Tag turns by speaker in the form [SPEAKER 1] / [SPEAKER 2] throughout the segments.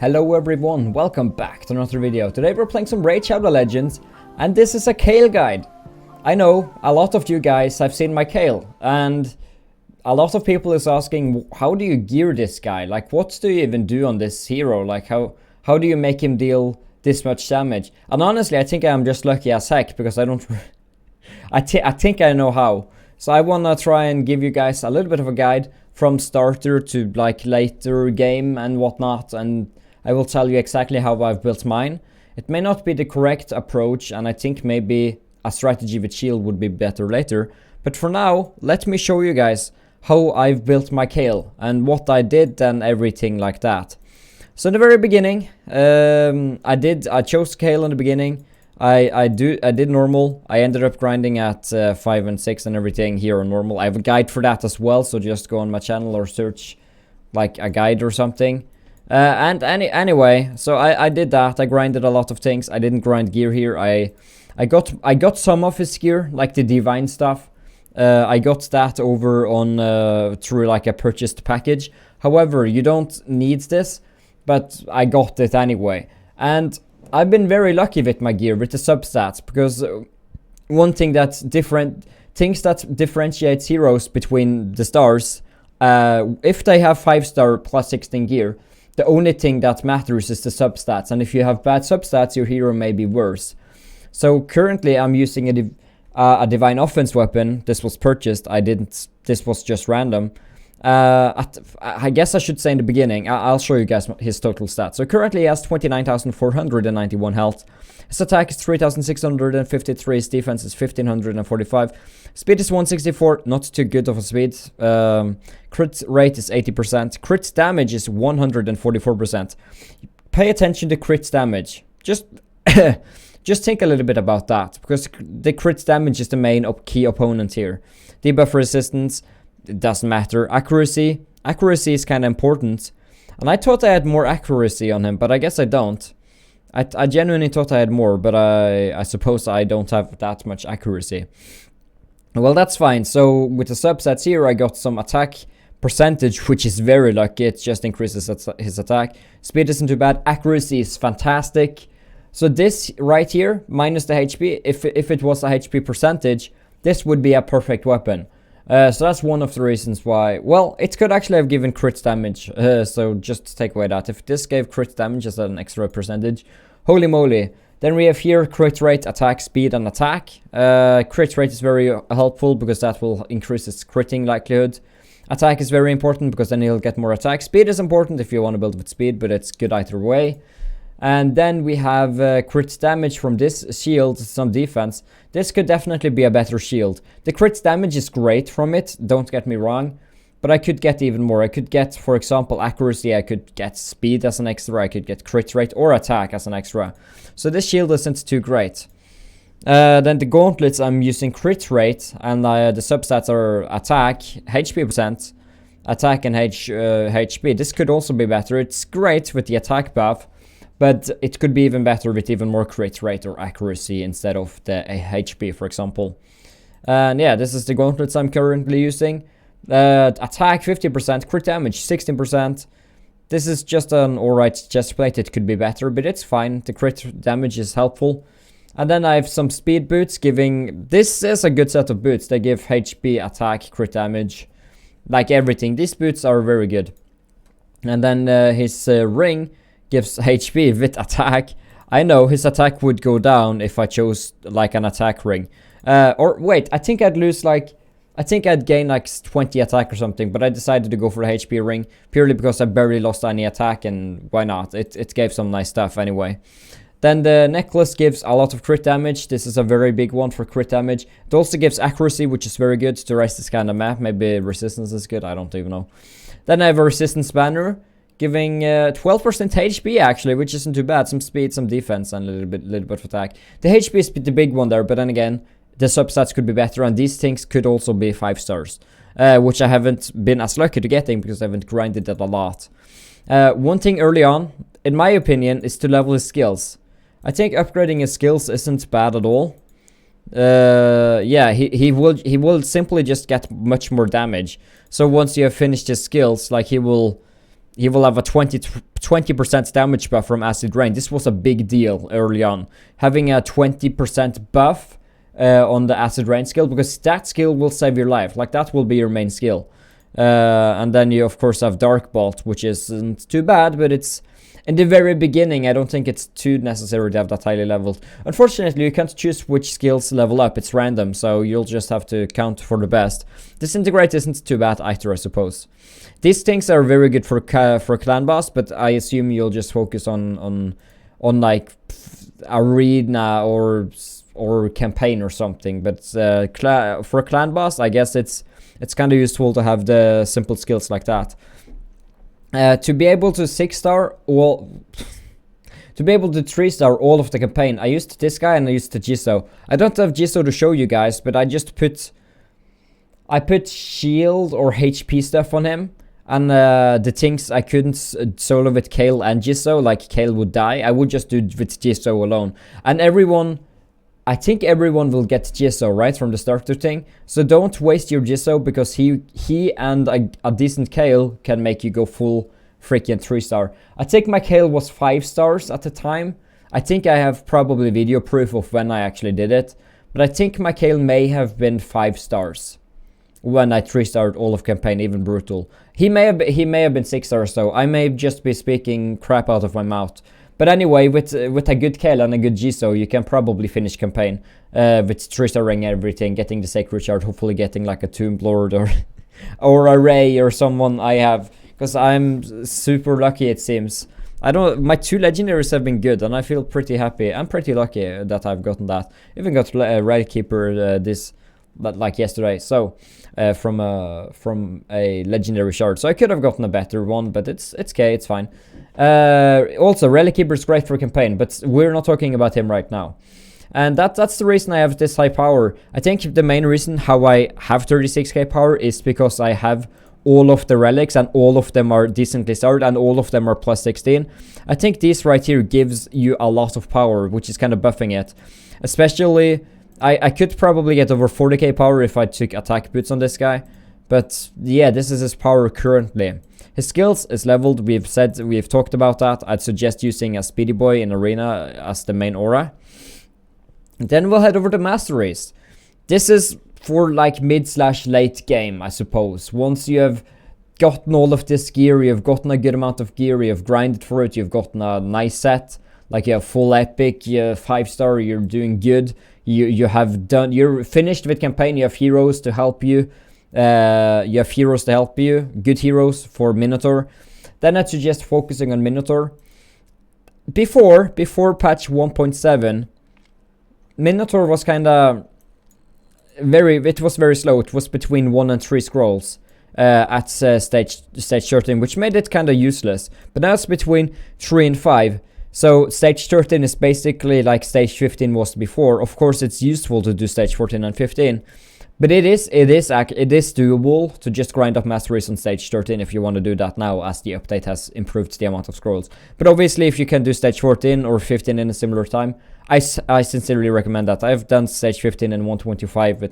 [SPEAKER 1] Hello everyone, welcome back to another video. Today we're playing some Raid Shadow Legends, and this is a Kale guide. I know, a lot of you guys have seen my Kale, and a lot of people is asking, how do you gear this guy? Like, what do you even do on this hero? Like, how do you make him deal this much damage? And honestly, I think I'm just lucky as heck, because I don't... I think I know how. So I wanna try and give you guys a little bit of a guide from starter to like later game and whatnot, and I will tell you exactly how I've built mine. It may not be the correct approach, and I think maybe a strategy with shield would be better later. But for now, let me show you guys how I've built my Kale and what I did and everything like that. So in the very beginning, I chose Kale in the beginning. I did normal. I ended up grinding at 5 and 6 and everything here on normal. I have a guide for that as well, so just go on my channel or search like a guide or something. Anyway, so I did that. I grinded a lot of things. I didn't grind gear here. I got some of his gear, like the divine stuff. I got that over on through like a purchased package. However, you don't need this, but I got it anyway. And I've been very lucky with my gear, with the substats, because one thing that's different, things that differentiates heroes between the stars, if they have 5-star plus 16 gear, the only thing that matters is the substats, and if you have bad substats, your hero may be worse. So currently I'm using a divine offense weapon. This was purchased. This was just random. I guess I should say in the beginning, I'll show you guys his total stats. So currently he has 29,491 health. His attack is 3,653, his defense is 1,545. Speed is 164, not too good of a speed. Crit rate is 80%. Crit damage is 144%. Pay attention to crit damage. Just think a little bit about that, because the crit damage is the main key opponent here. Debuff resistance, it doesn't matter. Accuracy is kind of important. And I thought I had more accuracy on him, but I guess I don't. I genuinely thought I had more, but I suppose I don't have that much accuracy. Well, that's fine. So with the subsets here, I got some attack percentage, which is very lucky. It just increases his attack. Speed isn't too bad. Accuracy is fantastic. So this right here, minus the HP, if it was a HP percentage, this would be a perfect weapon. So that's one of the reasons why. Well, it could actually have given crit damage, so just take away that. If this gave crit damage as an extra percentage, holy moly. Then we have here crit rate, attack, speed, and attack. Crit rate is very helpful because that will increase its critting likelihood. Attack is very important because then he'll get more attack. Speed is important if you want to build with speed, but it's good either way. And then we have crit damage from this shield, some defense. This could definitely be a better shield. The crit damage is great from it, don't get me wrong. But I could get even more. I could get, for example, accuracy. I could get speed as an extra. I could get crit rate or attack as an extra. So this shield isn't too great. Then the gauntlets, I'm using crit rate. And the substats are attack, HP percent, attack and HP. This could also be better. It's great with the attack buff. But it could be even better with even more crit rate or accuracy instead of the HP, for example. And yeah, this is the gauntlets I'm currently using. Attack 50%, crit damage 16%. This is just an alright chest plate. It could be better, but it's fine. The crit damage is helpful. And then I have some speed boots giving... This is a good set of boots. They give HP, attack, crit damage, like everything. These boots are very good. And then his ring gives HP with attack. I know his attack would go down if I chose like an attack ring. Or wait, I think I'd lose like... I think I'd gain like 20 attack or something, but I decided to go for the HP ring purely because I barely lost any attack, and why not? It gave some nice stuff anyway. Then the necklace gives a lot of crit damage. This is a very big one for crit damage. It also gives accuracy, which is very good. The rest is kind of meh. Maybe resistance is good. I don't even know. Then I have a resistance banner giving 12% HP actually, which isn't too bad. Some speed, some defense, and a little bit of attack. The HP is the big one there, but then again, the substats could be better, and these things could also be 5 stars, which I haven't been as lucky to getting because I haven't grinded that a lot. One thing early on, in my opinion, is to level his skills. I think upgrading his skills isn't bad at all. Yeah, he will simply just get much more damage. So once you have finished his skills, like he will he will have a 20% damage buff from Acid Rain. This was a big deal early on, having a 20% buff on the Acid Rain skill, because that skill will save your life. Like, that will be your main skill. And then you of course have Dark Bolt, which isn't too bad, but it's in the very beginning. I don't think it's too necessary to have that highly leveled. Unfortunately, you can't choose which skills level up. It's random, so you'll just have to count for the best. Disintegrate isn't too bad either, I suppose. These things are very good for clan boss, but I assume you'll just focus on like arena or campaign or something. But for clan boss, I guess it's kind of useful to have the simple skills like that. To be able to 6-star, well, to be able to 3-star all of the campaign, I used this guy and I used the Jisoo. I don't have Jisoo to show you guys, but I put shield or HP stuff on him. And the things I couldn't solo with Kale and Jisoo, like Kale would die, I would just do it with Jisoo alone. And I think everyone will get Jisoo, right, from the starter thing. So don't waste your Jisoo, because he and a decent Kale can make you go full freaking 3-star. I think my Kale was 5 stars at the time. I think I have probably video proof of when I actually did it. But I think my Kale may have been 5 stars when I 3-starred all of campaign, even brutal. He may have been 6 stars, so I may just be speaking crap out of my mouth. But anyway, with a good Kale and a good Jisoo, you can probably finish campaign with 3-starring everything, getting the Sacred Shard, hopefully getting like a Tomb Lord or a Ray or someone I have, because I'm super lucky, it seems. My 2 legendaries have been good, and I feel pretty happy. I'm pretty lucky that I've gotten that. Even got Red Keeper like yesterday, so from a legendary shard. So I could have gotten a better one, but it's okay, it's fine. Also, Relic Keeper is great for campaign, but we're not talking about him right now. And that's the reason I have this high power. I think the main reason how I have 36k power is because I have all of the relics, and all of them are decently starred, and all of them are plus 16. I think this right here gives you a lot of power, which is kind of buffing it. Especially, I could probably get over 40k power if I took attack boots on this guy. But yeah, this is his power currently. His skills is leveled, we've talked about that. I'd suggest using a Speedy Boy in Arena as the main aura. Then we'll head over to Masteries. This is for like mid/late game, I suppose. Once you have gotten all of this gear, you've gotten a good amount of gear, you've grinded for it, you've gotten a nice set, like you have full epic, you have 5-star, you're doing good. You're finished with campaign, you have heroes to help you. Good heroes for Minotaur. Then I'd suggest focusing on Minotaur. Before patch 1.7, Minotaur was kinda it was very slow. It was between 1 and 3 scrolls at stage 13, which made it kinda useless. But now it's between 3 and 5. So stage 13 is basically like stage 15 was before. Of course, it's useful to do stage 14 and 15. But it is doable to just grind up masteries on stage 13 if you want to do that now, as the update has improved the amount of scrolls. But obviously, if you can do stage 14 or 15 in a similar time, I sincerely recommend that. I've done stage 15 and 125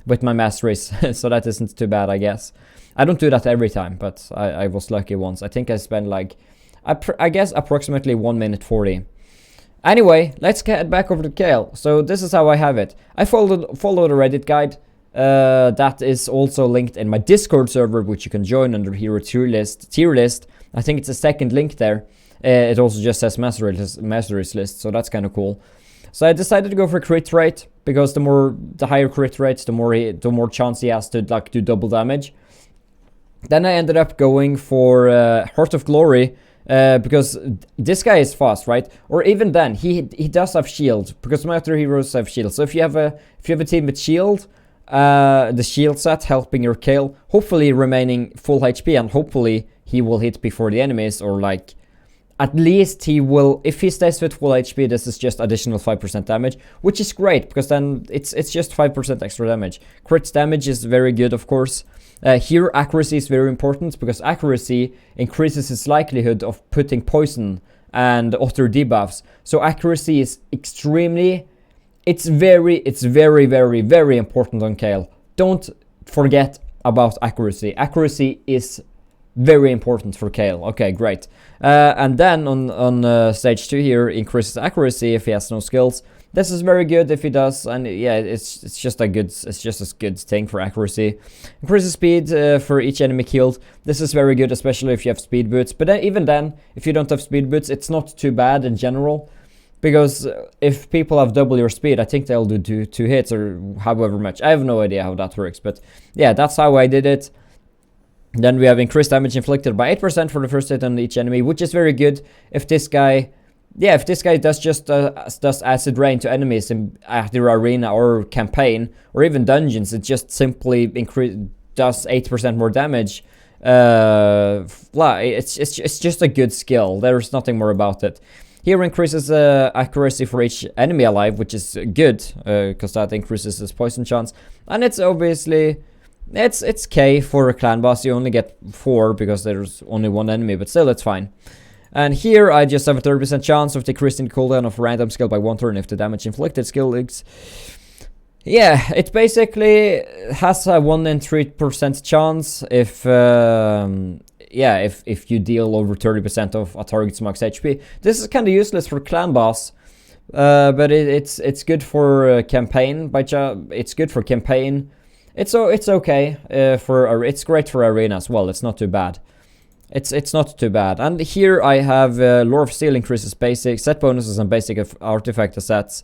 [SPEAKER 1] with my masteries, so that isn't too bad, I guess. I don't do that every time, but I was lucky once. I think I spent like, I guess approximately 1 minute 40. Anyway, let's get back over to Kale. So this is how I have it. I followed a Reddit guide. That is also linked in my Discord server, which you can join under hero tier list. I think it's the second link there. It also just says masteries list, so that's kind of cool. So I decided to go for crit rate, because the higher crit rates, the more chance he has to like do double damage. Then I ended up going for Heart of Glory, because this guy is fast, right? Or even then, he does have shield, because my other heroes have shield. So if you have a team with shield, the shield set helping your Kale, hopefully remaining full HP, and hopefully he will hit before the enemies, or like at least he will, if he stays with full HP, this is just additional 5% damage, which is great, because then it's just 5% extra damage. Crit damage is very good, of course. Here, accuracy is very important, because accuracy increases his likelihood of putting poison and other debuffs. So accuracy is it's very, very, very important on Kale. Don't forget about accuracy. Accuracy is Very important for Kale. Okay, great. And then on stage 2 here, increases accuracy if he has no skills. This is very good if he does, and yeah, it's just a good thing for accuracy. Increases speed for each enemy killed. This is very good, especially if you have speed boots. But then, even then, if you don't have speed boots, it's not too bad in general. Because if people have double your speed, I think they'll do two hits or however much. I have no idea how that works, but yeah, that's how I did it. Then we have increased damage inflicted by 8% for the first hit on each enemy, which is very good. If this guy does just does acid rain to enemies at the arena or campaign or even dungeons, it just simply does 8% more damage. It's just a good skill. There's nothing more about it. Here increases accuracy for each enemy alive, which is good because that increases his poison chance. And it's obviously it's K for a clan boss. You only get 4 because there's only one enemy, but still it's fine. And here I just have a 30% chance of decreasing the cooldown of a random skill by 1 turn if the damage inflicted skill is... Yeah, it basically has a 1 in 3% chance if if you deal over 30% of a target's max HP. This is kind of useless for clan boss, but it's good for campaign. It's good for campaign. It's okay it's great for arena as well. It's not too bad. It's not too bad. And here I have Lore of Steel increases basic set bonuses and basic artifact sets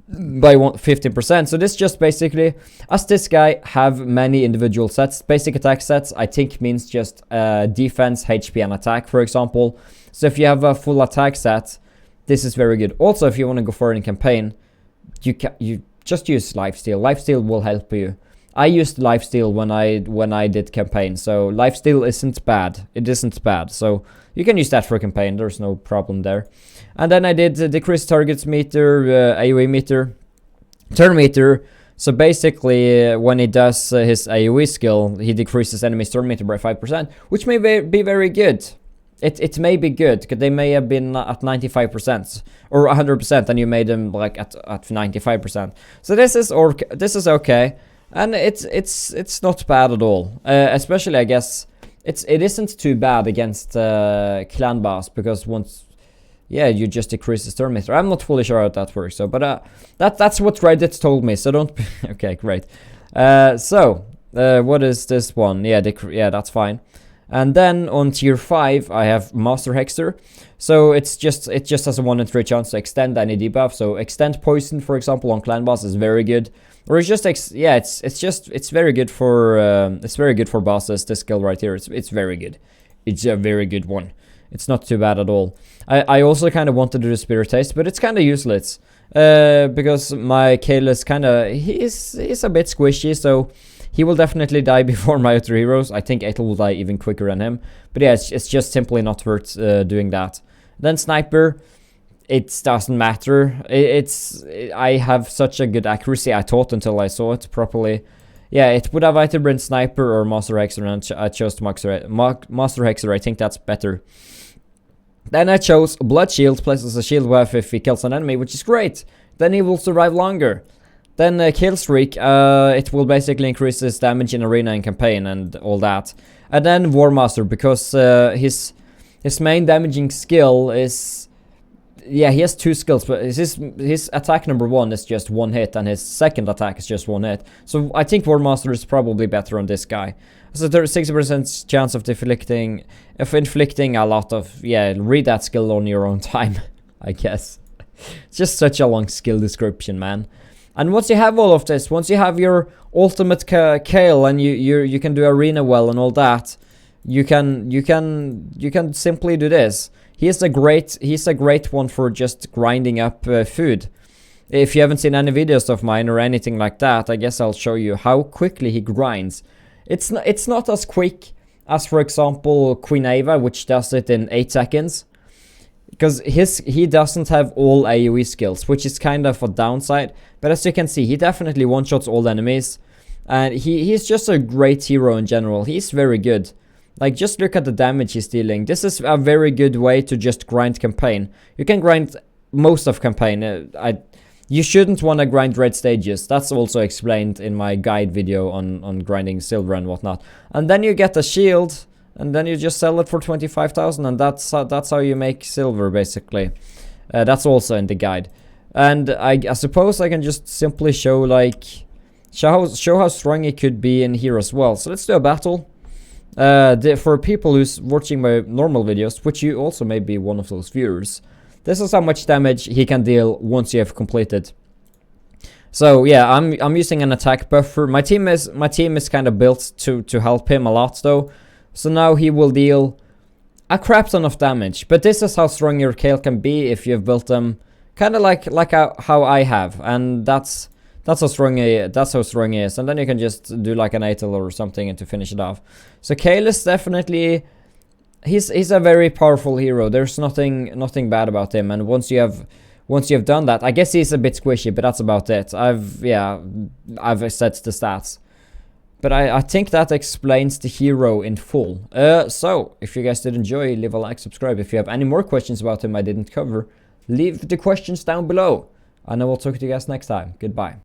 [SPEAKER 1] by 15%. So this just basically, as this guy have many individual sets, basic attack sets I think means just defense, HP and attack, for example. So if you have a full attack set, this is very good. Also, if you want to go further in campaign, you just use lifesteal. Lifesteal will help you. I used lifesteal when I did campaign, so lifesteal isn't bad. It isn't bad, so you can use that for campaign. There's no problem there. And then I did decrease targets meter, AoE meter, turn meter. So basically, when he does his AoE skill, he decreases enemy's turn meter by 5%, which may be very good. It may be good because they may have been at 95% or 100%, and you made them like at 95%. So this is okay. And it's not bad at all, especially I guess it isn't too bad against clan boss because once you just decrease the turn meter. I'm not fully sure how that works, so but that's what Reddit told me. So don't okay, great. What is this one? Yeah, that's fine. And then on tier 5 I have Master Hexer. So it just has a 1 in 3 chance to extend any debuff. So extend poison, for example, on clan boss is very good. Or it's just it's very good for bosses. This skill right here, it's very good. It's a very good one. It's not too bad at all. I also kind of wanted to do Spirit Taste, but it's kind of useless because my Kale is he's a bit squishy, so he will definitely die before my other heroes. I think Ethel will die even quicker than him. But yeah, it's just simply not worth doing that. Then Sniper. It doesn't matter. I have such a good accuracy, I thought, until I saw it properly. Yeah, it would have either been Sniper or Master Hexer, and I chose Master Hexer. I think that's better. Then I chose Blood Shield, places a shield buff if he kills an enemy, which is great. Then he will survive longer. Then Kill Streak, it will basically increase his damage in arena and campaign and all that. And then War Master, because his main damaging skill is... Yeah, he has 2 skills, but his attack number 1 is just 1 hit, and his second attack is just 1 hit. So I think War Master is probably better on this guy. So there's 60% chance of inflicting a lot of... Yeah, read that skill on your own time, I guess. It's just such a long skill description, man. And once you have all of this, once you have your ultimate Kale and you can do arena well and all that, you can simply do this. He's a great one for just grinding up food. If you haven't seen any videos of mine or anything like that, I guess I'll show you how quickly he grinds. It's not as quick as, for example, Queen Ava, which does it in 8 seconds. Because he doesn't have all AoE skills, which is kind of a downside. But as you can see, he definitely one-shots all enemies. And he's just a great hero in general. He's very good. Like, just look at the damage he's dealing. This is a very good way to just grind campaign. You can grind most of campaign. You shouldn't want to grind red stages. That's also explained in my guide video on grinding silver and whatnot. And then you get a shield, and then you just sell it for 25,000, and that's how you make silver, basically. That's also in the guide. And I suppose I can just simply show like show how strong it could be in here as well. So let's do a battle. For people who's watching my normal videos, which you also may be one of those viewers, this is how much damage he can deal once you have completed. So yeah, I'm using an attack buffer. My team is kind of built to help him a lot though. So now he will deal a crap ton of damage. But this is how strong your Kale can be if you've built them kind of like how I have, and that's how strong he is. And then you can just do like an ATL or something to finish it off. So Kale is definitely he's a very powerful hero. There's nothing bad about him. And once you've done that, I guess he's a bit squishy, but that's about it. I've set the stats. But I think that explains the hero in full. So, if you guys did enjoy, leave a like, subscribe. If you have any more questions about him I didn't cover, leave the questions down below. And I will talk to you guys next time. Goodbye.